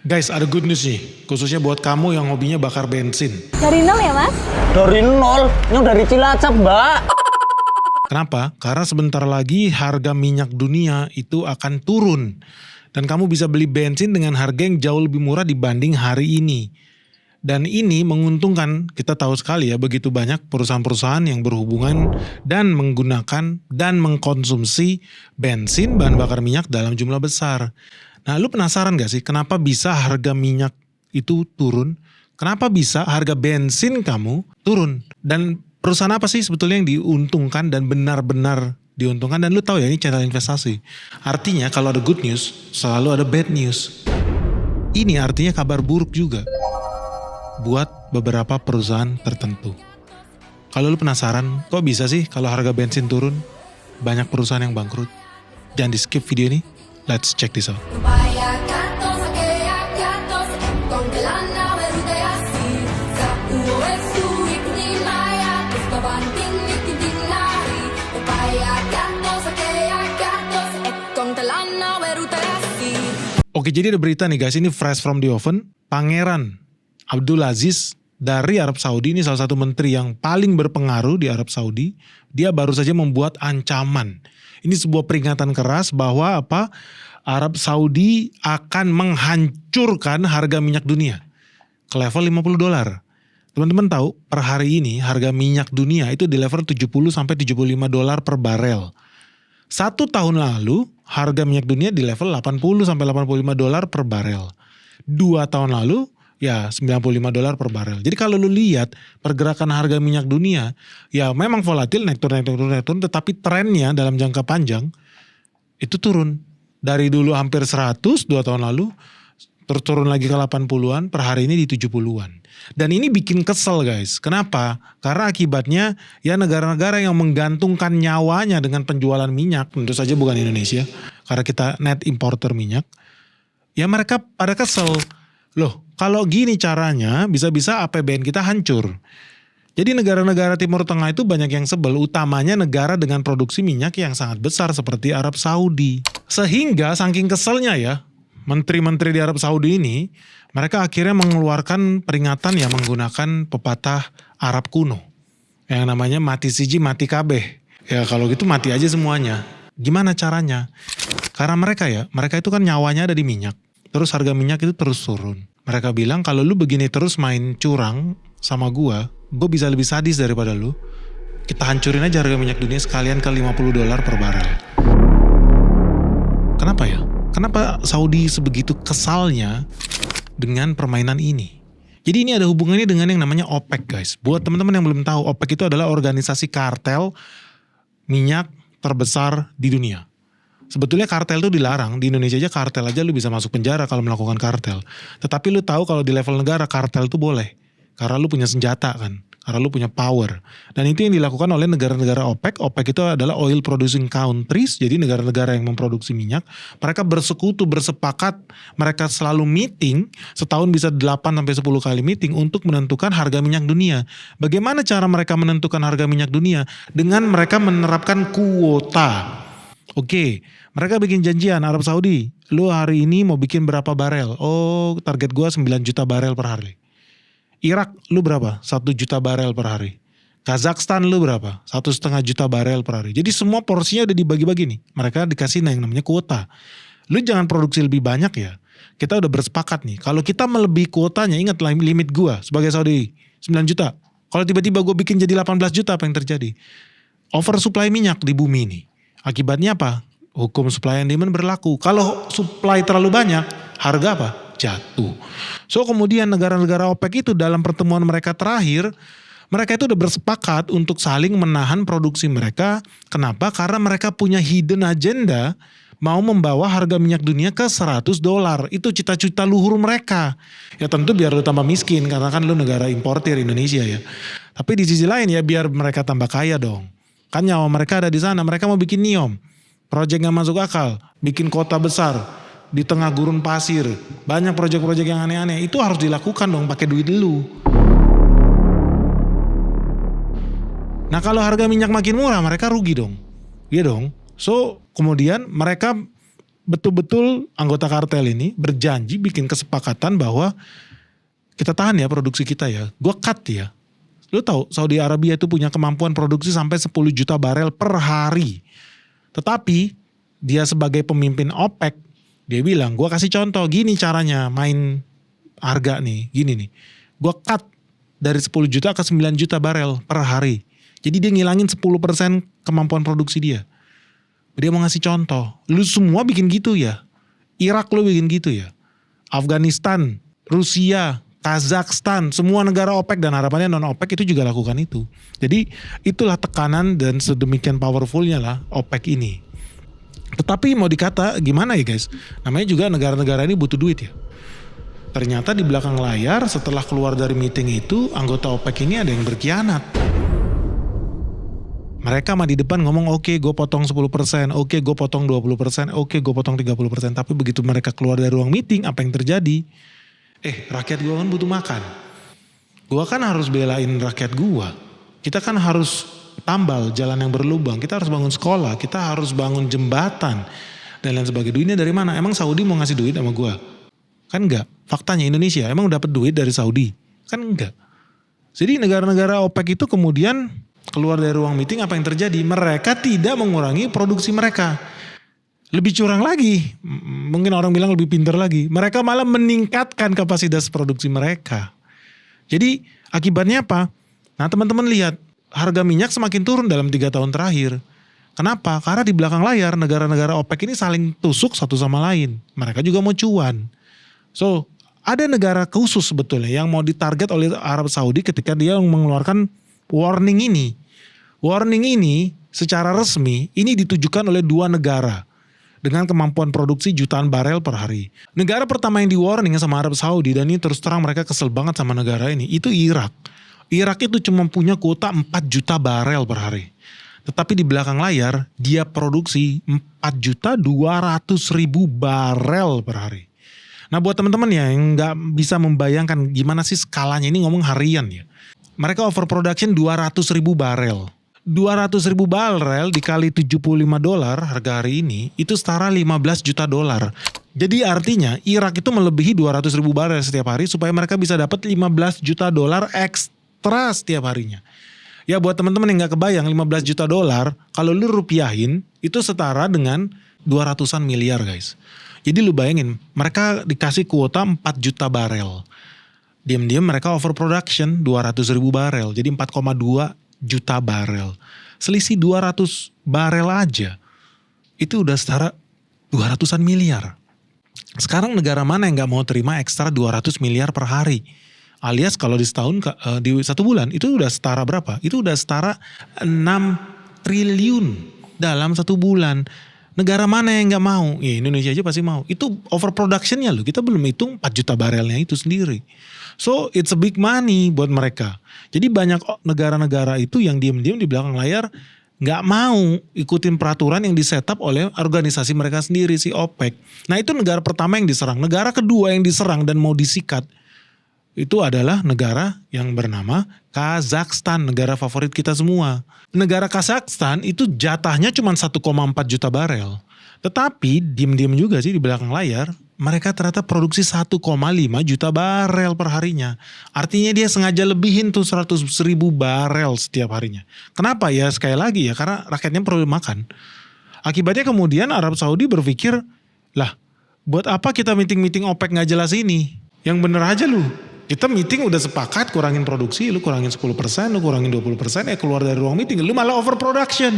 Guys, ada good news nih, khususnya buat kamu yang hobinya bakar bensin. Dari nol ya mas? Dari nol? Yang dari Cilacap, Mbak. Kenapa? Karena sebentar lagi harga minyak dunia itu akan turun. Dan kamu bisa beli bensin dengan harga yang jauh lebih murah dibanding hari ini. Dan ini menguntungkan, kita tahu sekali ya, begitu banyak perusahaan-perusahaan yang berhubungan dan menggunakan dan mengkonsumsi bensin, bahan bakar minyak dalam jumlah besar. Nah, lu penasaran gak sih kenapa bisa harga minyak itu turun? Kenapa bisa harga bensin kamu turun? Dan perusahaan apa sih sebetulnya yang diuntungkan dan benar-benar diuntungkan? Dan lu tahu ya, ini channel investasi. Artinya kalau ada good news, selalu ada bad news. Ini artinya kabar buruk juga buat beberapa perusahaan tertentu. Kalau lu penasaran, kok bisa sih kalau harga bensin turun, banyak perusahaan yang bangkrut? Jangan di skip video ini, let's check this out. Oke, jadi ada berita nih guys, ini fresh from the oven. Pangeran Abdulaziz dari Arab Saudi, ini salah satu menteri yang paling berpengaruh di Arab Saudi. Dia baru saja membuat ancaman. Ini sebuah peringatan keras bahwa Arab Saudi akan menghancurkan harga minyak dunia ke level $50. Teman-teman tahu per hari ini harga minyak dunia itu di level $70-$75 per barel. 1 tahun lalu harga minyak dunia di level $80-$85 per barel. 2 tahun lalu ya $95 per barel. Jadi kalau lu lihat pergerakan harga minyak dunia, ya memang volatil, naik turun, tetapi trennya dalam jangka panjang itu turun. Dari dulu hampir 100 2 tahun lalu, terus turun lagi ke 80-an, per hari ini di 70-an. Dan ini bikin kesel guys. Kenapa? Karena akibatnya ya negara-negara yang menggantungkan nyawanya dengan penjualan minyak, tentu saja bukan Indonesia, karena kita net importer minyak, ya mereka pada kesel. Loh, kalau gini caranya bisa-bisa APBN kita hancur. Jadi negara-negara Timur Tengah itu banyak yang sebel, utamanya negara dengan produksi minyak yang sangat besar seperti Arab Saudi. Sehingga saking keselnya ya, menteri-menteri di Arab Saudi ini, mereka akhirnya mengeluarkan peringatan yang menggunakan pepatah Arab kuno. Yang namanya mati siji mati kabeh. Ya kalau gitu mati aja semuanya. Gimana caranya? Karena mereka itu kan nyawanya ada di minyak. Terus harga minyak itu terus turun. Mereka bilang kalau lu begini terus main curang sama gue bisa lebih sadis daripada lu. Kita hancurin aja harga minyak dunia sekalian ke $50 per barel. Kenapa ya? Kenapa Saudi sebegitu kesalnya dengan permainan ini? Jadi ini ada hubungannya dengan yang namanya OPEC guys. Buat teman-teman yang belum tahu, OPEC itu adalah organisasi kartel minyak terbesar di dunia. Sebetulnya kartel itu dilarang, di Indonesia aja kartel aja lu bisa masuk penjara kalau melakukan kartel. Tetapi lu tahu kalau di level negara kartel itu boleh. Karena lu punya senjata kan, karena lu punya power. Dan itu yang dilakukan oleh negara-negara OPEC. OPEC itu adalah oil producing countries, jadi negara-negara yang memproduksi minyak. Mereka bersekutu, bersepakat, mereka selalu meeting, setahun bisa 8-10 kali meeting untuk menentukan harga minyak dunia. Bagaimana cara mereka menentukan harga minyak dunia? Dengan mereka menerapkan kuota. Oke, mereka bikin janjian Arab Saudi, lu hari ini mau bikin berapa barel? Oh, target gua 9 juta barel per hari. Irak lu berapa? 1 juta barel per hari. Kazakhstan lu berapa? 1,5 juta barel per hari. Jadi semua porsinya udah dibagi-bagi nih. Mereka dikasih yang namanya kuota. Lu jangan produksi lebih banyak ya. Kita udah bersepakat nih. Kalau kita melebihi kuotanya, ingat limit gua sebagai Saudi 9 juta. Kalau tiba-tiba gua bikin jadi 18 juta, apa yang terjadi? Oversupply minyak di bumi ini. Akibatnya apa? Hukum supply and demand berlaku. Kalau supply terlalu banyak, harga apa? Jatuh. So kemudian negara-negara OPEC itu dalam pertemuan mereka terakhir, mereka itu udah bersepakat untuk saling menahan produksi mereka. Kenapa? Karena mereka punya hidden agenda mau membawa harga minyak dunia ke $100. Itu cita-cita luhur mereka. Ya tentu biar lu tambah miskin, karena kan lu negara importir Indonesia ya. Tapi di sisi lain ya biar mereka tambah kaya dong. Kan nyawa mereka ada di sana, mereka mau bikin NIOM. Proyek gak masuk akal, bikin kota besar di tengah gurun pasir. Banyak proyek-proyek yang aneh-aneh, itu harus dilakukan dong pakai duit lu. Nah kalau harga minyak makin murah, mereka rugi dong. Iya dong. So kemudian mereka betul-betul anggota kartel ini berjanji bikin kesepakatan bahwa kita tahan ya produksi kita ya. Gue cut ya. Lu tahu Saudi Arabia itu punya kemampuan produksi sampai 10 juta barel per hari. Tetapi dia sebagai pemimpin OPEC, dia bilang gue kasih contoh gini caranya main harga nih. Gini nih. Gue cut dari 10 juta ke 9 juta barel per hari. Jadi dia ngilangin 10% kemampuan produksi dia. Dia mau ngasih contoh. Lu semua bikin gitu ya. Irak lu bikin gitu ya. Afghanistan, Rusia, Kazakhstan, semua negara OPEC dan harapannya non OPEC itu juga lakukan itu. Jadi itulah tekanan dan sedemikian powerfulnya lah OPEC ini. Tetapi mau dikata gimana ya guys? Namanya juga negara-negara ini butuh duit ya. Ternyata di belakang layar setelah keluar dari meeting itu anggota OPEC ini ada yang berkhianat. Mereka mah di depan ngomong oke gue potong 10%, oke gue potong 20%, oke gue potong 30%. Tapi begitu mereka keluar dari ruang meeting apa yang terjadi? Rakyat gue kan butuh makan. Gue kan harus belain rakyat gue. Kita kan harus tambal jalan yang berlubang. Kita harus bangun sekolah, kita harus bangun jembatan. Dan lain sebagainya. Duitnya dari mana? Emang Saudi mau ngasih duit sama gue? Kan enggak. Faktanya Indonesia emang dapat duit dari Saudi? Kan enggak. Jadi negara-negara OPEC itu kemudian keluar dari ruang meeting apa yang terjadi? Mereka tidak mengurangi produksi mereka. Lebih curang lagi, mungkin orang bilang lebih pintar lagi. Mereka malah meningkatkan kapasitas produksi mereka. Jadi akibatnya apa? Nah teman-teman lihat, harga minyak semakin turun dalam 3 tahun terakhir. Kenapa? Karena di belakang layar negara-negara OPEC ini saling tusuk satu sama lain. Mereka juga mau cuan. So ada negara khusus sebetulnya yang mau ditarget oleh Arab Saudi ketika dia mengeluarkan warning ini. Warning ini secara resmi ini ditujukan oleh 2 negara dengan kemampuan produksi jutaan barel per hari. Negara pertama yang di warning sama Arab Saudi dan ini terus terang mereka kesel banget sama negara ini, itu Irak. Irak itu cuma punya kuota 4 juta barel per hari. Tetapi di belakang layar dia produksi 4.200.000 barel per hari. Nah buat teman-teman ya yang gak bisa membayangkan gimana sih skalanya, ini ngomong harian ya. Mereka overproduction 200.000 barel. 200.000 barel dikali $75 harga hari ini itu setara 15 juta dolar. Jadi artinya Irak itu melebihi 200.000 barel setiap hari supaya mereka bisa dapat 15 juta dolar ekstra setiap harinya. Ya buat teman-teman yang gak kebayang 15 juta dolar kalau lu rupiahin itu setara dengan 200-an miliar guys. Jadi lu bayangin mereka dikasih kuota 4 juta barel. Diam-diam mereka overproduction 200.000 barel. Jadi 4,2 juta barel. Selisih 200 barel aja. Itu udah setara 200-an miliar. Sekarang negara mana yang gak mau terima ekstra 200 miliar per hari? Alias kalau di setahun, di 1 bulan itu udah setara berapa? Itu udah setara 6 triliun dalam 1 bulan. Negara mana yang gak mau? Ya Indonesia aja pasti mau. Itu overproductionnya loh. Kita belum hitung 4 juta barelnya itu sendiri. So it's a big money buat mereka. Jadi banyak negara-negara itu yang diam-diam di belakang layar gak mau ikutin peraturan yang disetap oleh organisasi mereka sendiri si OPEC. Nah itu negara pertama yang diserang. Negara kedua yang diserang dan mau disikat itu adalah negara yang bernama Kazakhstan, negara favorit kita semua. Negara Kazakhstan itu jatahnya cuma 1,4 juta barel. Tetapi diem-diem juga sih di belakang layar, mereka ternyata produksi 1,5 juta barel per harinya. Artinya dia sengaja lebihin tuh 100.000 barel setiap harinya. Kenapa ya? Sekali lagi ya, karena rakyatnya perlu makan. Akibatnya kemudian Arab Saudi berpikir, lah buat apa kita meeting-meeting OPEC gak jelas ini? Yang bener aja lu. Kita meeting udah sepakat kurangin produksi, lu kurangin 10%, lu kurangin 20%, keluar dari ruang meeting, lu malah overproduction.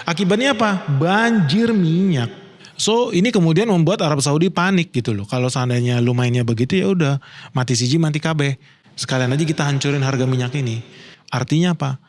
Akibatnya apa? Banjir minyak. So ini kemudian membuat Arab Saudi panik gitu loh. Kalau seandainya lu mainnya begitu ya udah mati siji mati kabeh. Sekalian aja kita hancurin harga minyak ini. Artinya apa?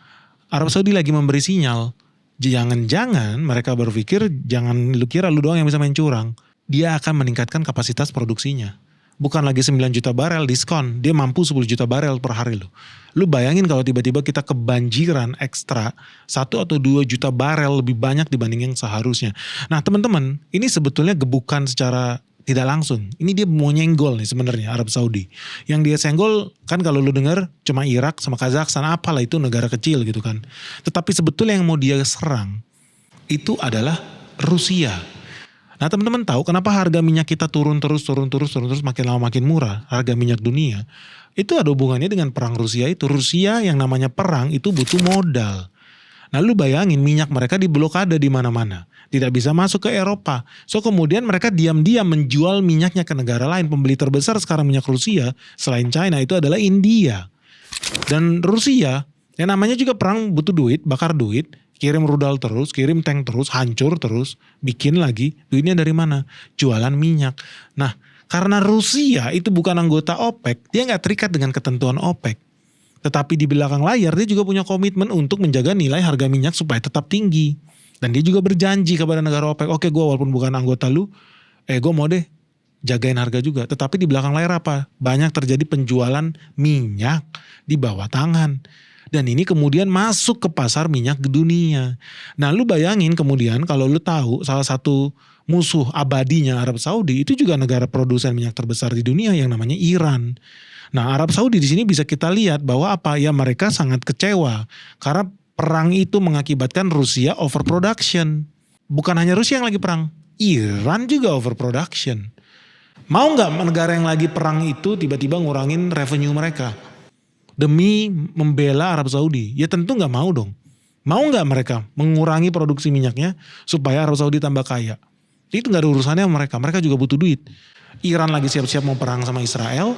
Arab Saudi lagi memberi sinyal. Jangan-jangan mereka berpikir jangan lu kira lu doang yang bisa main curang. Dia akan meningkatkan kapasitas produksinya. Bukan lagi 9 juta barel diskon. Dia mampu 10 juta barel per hari loh. Lu bayangin kalau tiba-tiba kita kebanjiran ekstra 1 atau 2 juta barel lebih banyak dibanding yang seharusnya. Nah teman-teman, ini sebetulnya gebukan secara tidak langsung. Ini dia mau nyenggol nih sebenarnya Arab Saudi. Yang dia senggol kan kalau lu dengar cuma Irak sama Kazakhstan, apalah itu negara kecil gitu kan. Tetapi sebetulnya yang mau dia serang itu adalah Rusia. Nah teman-teman tahu kenapa harga minyak kita turun terus makin lama makin murah, harga minyak dunia. Itu ada hubungannya dengan perang Rusia itu. Rusia yang namanya perang itu butuh modal. Nah lu bayangin minyak mereka diblokade di mana-mana. Tidak bisa masuk ke Eropa. So kemudian mereka diam-diam menjual minyaknya ke negara lain. Pembeli terbesar sekarang minyak Rusia selain China itu adalah India. Dan Rusia yang namanya juga perang butuh duit, bakar duit. Kirim rudal terus, kirim tank terus, hancur terus, bikin lagi. Duitnya dari mana? Jualan minyak. Nah, karena Rusia itu bukan anggota OPEC, dia nggak terikat dengan ketentuan OPEC. Tetapi di belakang layar dia juga punya komitmen untuk menjaga nilai harga minyak supaya tetap tinggi. Dan dia juga berjanji kepada negara OPEC, oke gue walaupun bukan anggota lu, gue mau deh jagain harga juga. Tetapi di belakang layar apa? Banyak terjadi penjualan minyak di bawah tangan. Dan ini kemudian masuk ke pasar minyak dunia. Nah lu bayangin kemudian kalau lu tahu salah satu musuh abadinya Arab Saudi itu juga negara produsen minyak terbesar di dunia yang namanya Iran. Nah Arab Saudi di sini bisa kita lihat bahwa apa ya mereka sangat kecewa. Karena perang itu mengakibatkan Rusia overproduction. Bukan hanya Rusia yang lagi perang, Iran juga overproduction. Mau nggak negara yang lagi perang itu tiba-tiba ngurangin revenue mereka? Demi membela Arab Saudi, ya tentu nggak mau dong. Mau nggak mereka mengurangi produksi minyaknya supaya Arab Saudi tambah kaya? Itu nggak ada urusannya sama mereka. Mereka juga butuh duit. Iran lagi siap-siap mau perang sama Israel.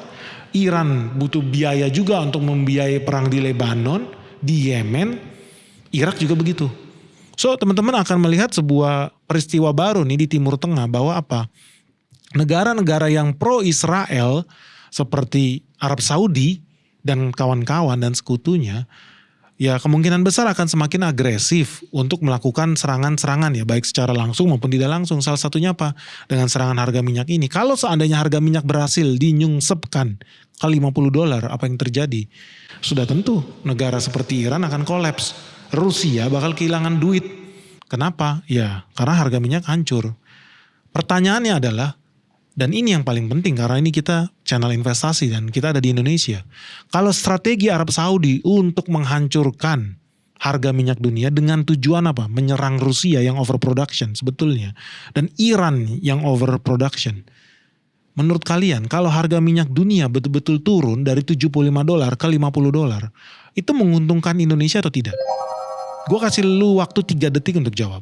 Iran butuh biaya juga untuk membiayai perang di Lebanon, di Yemen. Irak juga begitu. So teman-teman akan melihat sebuah peristiwa baru nih di Timur Tengah bahwa apa? Negara-negara yang pro Israel seperti Arab Saudi dan kawan-kawan dan sekutunya, ya kemungkinan besar akan semakin agresif untuk melakukan serangan-serangan ya, baik secara langsung maupun tidak langsung. Salah satunya apa? Dengan serangan harga minyak ini. Kalau seandainya harga minyak berhasil dinyungsepkan ke $50, apa yang terjadi? Sudah tentu negara seperti Iran akan kolaps. Rusia bakal kehilangan duit. Kenapa? Ya karena harga minyak hancur. Pertanyaannya adalah, dan ini yang paling penting karena ini kita channel investasi dan kita ada di Indonesia. Kalau strategi Arab Saudi untuk menghancurkan harga minyak dunia dengan tujuan apa? Menyerang Rusia yang overproduction sebetulnya. Dan Iran yang overproduction. Menurut kalian kalau harga minyak dunia betul-betul turun dari $75 ke $50, itu menguntungkan Indonesia atau tidak? Gue kasih lu waktu 3 detik untuk jawab.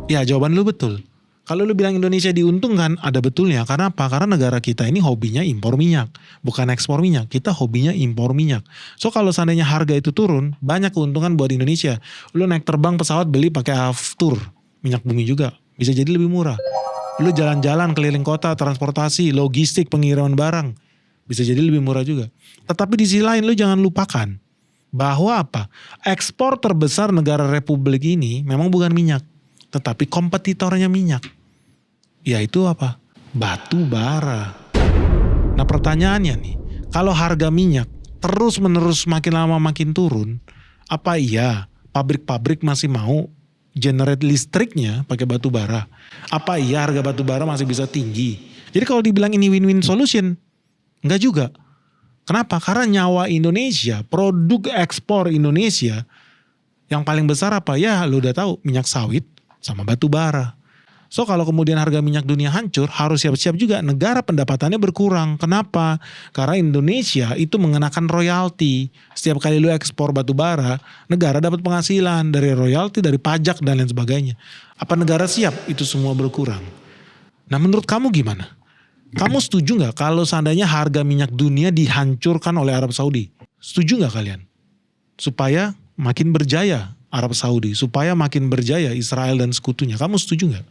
Ya jawaban lu betul. Kalau lu bilang Indonesia diuntungkan, ada betulnya. Karena apa? Karena negara kita ini hobinya impor minyak. Bukan ekspor minyak. Kita hobinya impor minyak. So kalau seandainya harga itu turun, banyak keuntungan buat Indonesia. Lu naik terbang pesawat beli pakai Aftur. Minyak bumi juga. Bisa jadi lebih murah. Lu jalan-jalan keliling kota, transportasi, logistik, pengiriman barang. Bisa jadi lebih murah juga. Tetapi di sisi lain lu jangan lupakan. Bahwa apa? Ekspor terbesar negara Republik ini memang bukan minyak. Tetapi kompetitornya minyak. Yaitu apa? Batu bara. Nah pertanyaannya nih. Kalau harga minyak terus menerus makin lama makin turun. Apa iya pabrik-pabrik masih mau generate listriknya pakai batu bara? Apa iya harga batu bara masih bisa tinggi? Jadi kalau dibilang ini win-win solution. Enggak juga. Kenapa? Karena nyawa Indonesia, produk ekspor Indonesia. Yang paling besar apa? Ya lu udah tahu minyak sawit sama batu bara. So kalau kemudian harga minyak dunia hancur, harus siap-siap juga negara pendapatannya berkurang. Kenapa? Karena Indonesia itu mengenakan royalti. Setiap kali lu ekspor batu bara, negara dapat penghasilan dari royalti, dari pajak dan lain sebagainya. Apa negara siap itu semua berkurang? Nah menurut kamu gimana? Kamu setuju gak kalau seandainya harga minyak dunia dihancurkan oleh Arab Saudi? Setuju gak kalian? Supaya makin berjaya Arab Saudi, supaya makin berjaya Israel dan sekutunya. Kamu setuju gak?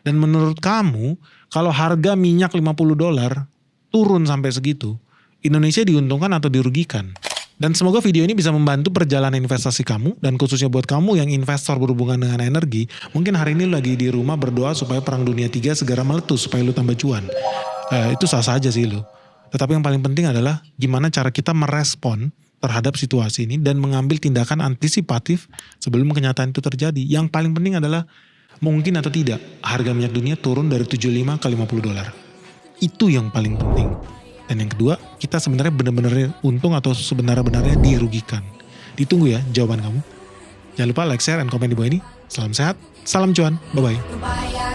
Dan menurut kamu, kalau harga minyak $50 turun sampai segitu, Indonesia diuntungkan atau dirugikan? Dan semoga video ini bisa membantu perjalanan investasi kamu, dan khususnya buat kamu yang investor berhubungan dengan energi, mungkin hari ini lagi di rumah berdoa supaya perang dunia 3 segera meletus, supaya lu tambah cuan. Itu sah saja sih lu. Tetapi yang paling penting adalah gimana cara kita merespon terhadap situasi ini dan mengambil tindakan antisipatif sebelum kenyataan itu terjadi. Yang paling penting adalah mungkin atau tidak harga minyak dunia turun dari 75 ke $50. Itu yang paling penting. Dan yang kedua, kita sebenarnya benar-benar untung atau sebenarnya dirugikan. Ditunggu ya jawaban kamu. Jangan lupa like, share, dan komen di bawah ini. Salam sehat, salam cuan, bye-bye.